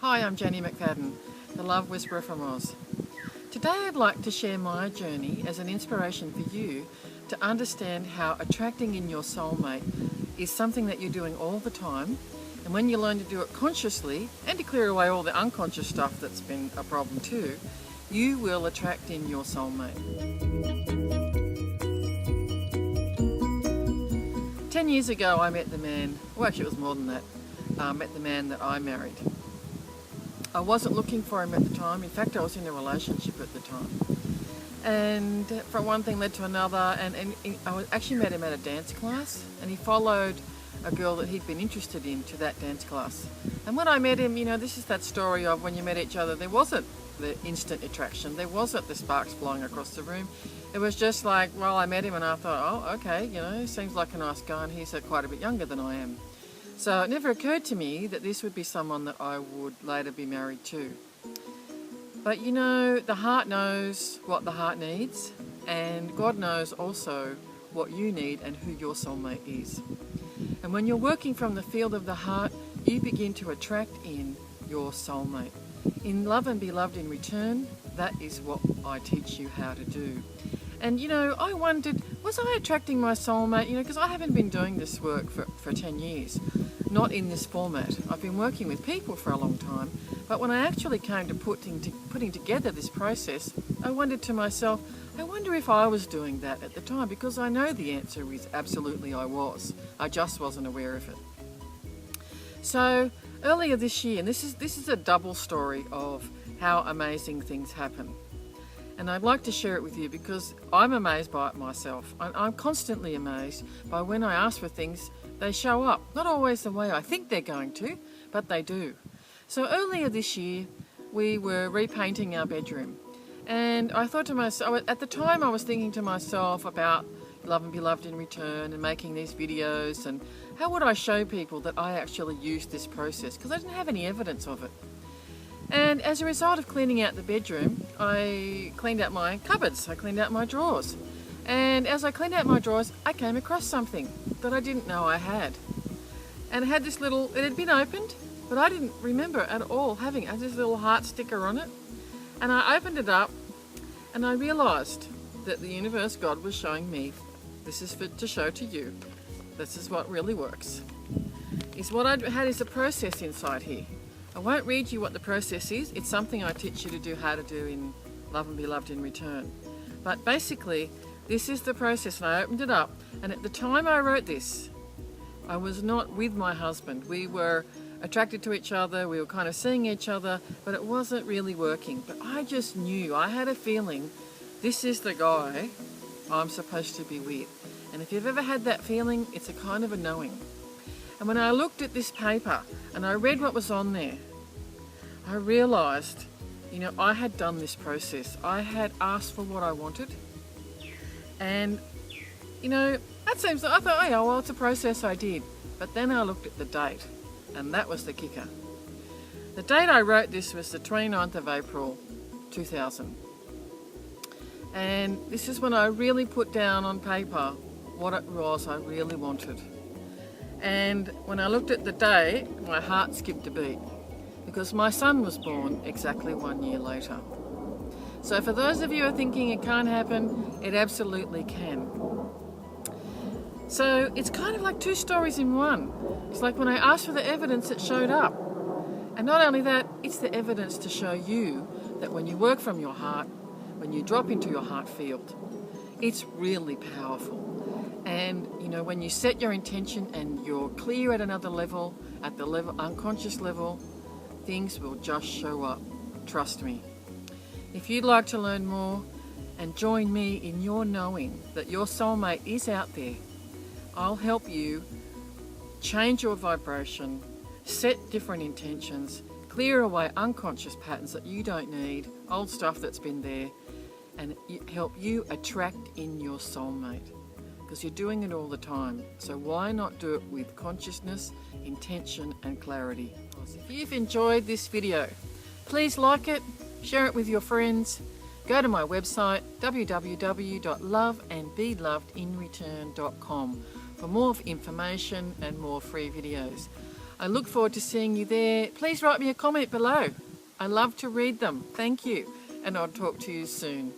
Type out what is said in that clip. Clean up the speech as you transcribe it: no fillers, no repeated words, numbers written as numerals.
Hi, I'm Jenny McFadden, the Love Whisperer from Oz. Today I'd like to share my journey as an inspiration for you to understand how attracting in your soulmate is something that you're doing all the time, and when you learn to do it consciously and to clear away all the unconscious stuff that's been a problem too, you will attract in your soulmate. 10 years ago I met the man, well actually it was more than that, met the man that I married. I wasn't looking for him at the time. In fact, I was in a relationship at the time. And from one thing led to another, and I actually met him at a dance class, and he followed a girl that he'd been interested in to that dance class. And when I met him, this is that story of when you met each other, there wasn't the instant attraction, there wasn't the sparks flying across the room. It was just like, well, I met him and I thought, oh, okay, seems like a nice guy, and he's quite a bit younger than I am. So it never occurred to me that this would be someone that I would later be married to. But the heart knows what the heart needs, and God knows also what you need and who your soulmate is. And when you're working from the field of the heart, you begin to attract in your soulmate. In Love and Be Loved in Return, that is what I teach you how to do. And I wondered, was I attracting my soulmate? Because I haven't been doing this work for 10 years. Not in this format. I've been working with people for a long time, but when I actually came to putting together this process, I wondered to myself, I wonder if I was doing that at the time, because I know the answer is absolutely I was. I just wasn't aware of it. So earlier this year, and this is a double story of how amazing things happen. And I'd like to share it with you because I'm amazed by it myself. I'm constantly amazed by when I ask for things, they show up. Not always the way I think they're going to, but they do. So earlier this year, we were repainting our bedroom. And I thought to myself, at the time I was thinking to myself about Love and Be Loved in Return and making these videos, and how would I show people that I actually used this process? Because I didn't have any evidence of it. And as a result of cleaning out the bedroom, I cleaned out my cupboards, I cleaned out my drawers. And as I cleaned out my drawers, I came across something that I didn't know I had. And it had it had been opened, but I didn't remember at all having it. It had this little heart sticker on it. And I opened it up and I realised that the universe, God, was showing me, this is to show to you, this is what really works. What I had is a process inside here. I won't read you what the process is. It's something I teach you to do how to do in Love and Be Loved in Return. But basically, this is the process, and I opened it up. And at the time I wrote this, I was not with my husband. We were attracted to each other. We were kind of seeing each other, but it wasn't really working. But I just knew, I had a feeling, this is the guy I'm supposed to be with. And if you've ever had that feeling, it's a kind of a knowing. And when I looked at this paper and I read what was on there, I realised, I had done this process. I had asked for what I wanted. And, that seems, I thought, oh yeah, well, it's a process I did. But then I looked at the date, and that was the kicker. The date I wrote this was the 29th of April, 2000. And this is when I really put down on paper what it was I really wanted. And when I looked at the date, my heart skipped a beat, because my son was born exactly 1 year later. So for those of you who are thinking it can't happen, it absolutely can. So it's kind of like two stories in one. It's like when I asked for the evidence, it showed up. And not only that, it's the evidence to show you that when you work from your heart, when you drop into your heart field, it's really powerful. And when you set your intention and you're clear at another level, at the unconscious level, things will just show up. Trust me. If you'd like to learn more and join me in your knowing that your soulmate is out there, I'll help you change your vibration, set different intentions, clear away unconscious patterns that you don't need, old stuff that's been there, and help you attract in your soulmate. Because you're doing it all the time. So why not do it with consciousness, intention and clarity? If you've enjoyed this video, please like it, share it with your friends. Go to my website www.loveandbelovedinreturn.com for more information and more free videos. I look forward to seeing you there. Please write me a comment below. I love to read them. Thank you. And I'll talk to you soon.